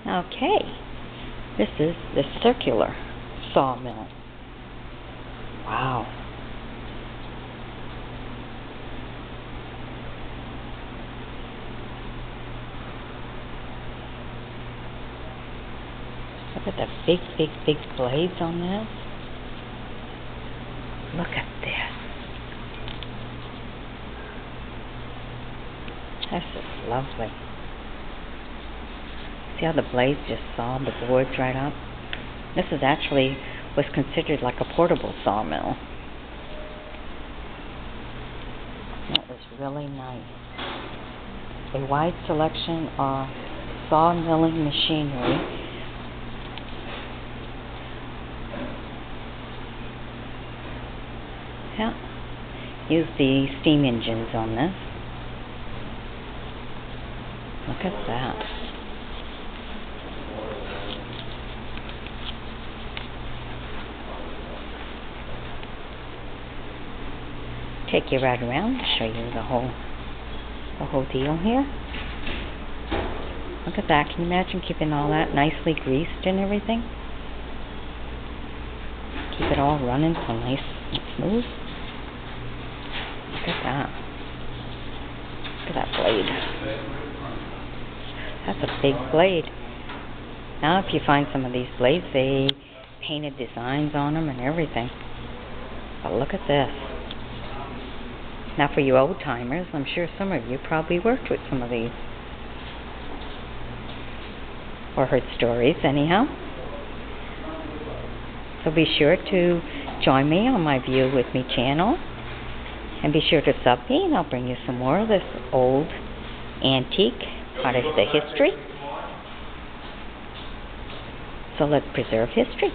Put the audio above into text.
Okay, this is the circular sawmill. Wow. Look at the big blades on this. Look at this. This is lovely. See how the blades just saw the boards right up? This is actually was considered like a portable sawmill. That is really nice. A wide selection of sawmilling machinery. Yeah. Use the steam engines on this. Look at that. Take you right around to show you the whole deal here. Look at that. Can you imagine keeping all that nicely greased and everything? Keep it all running so nice and smooth. Look at that. Look at that blade. That's a big blade. Now if you find some of these blades, they painted designs on them and everything. But look at this. Now for you old timers, I'm sure some of you probably worked with some of these. Or heard stories anyhow. So be sure to join me on my View With Me channel. And be sure to sub me and I'll bring you some more of this old antique part of the history. So let's preserve history.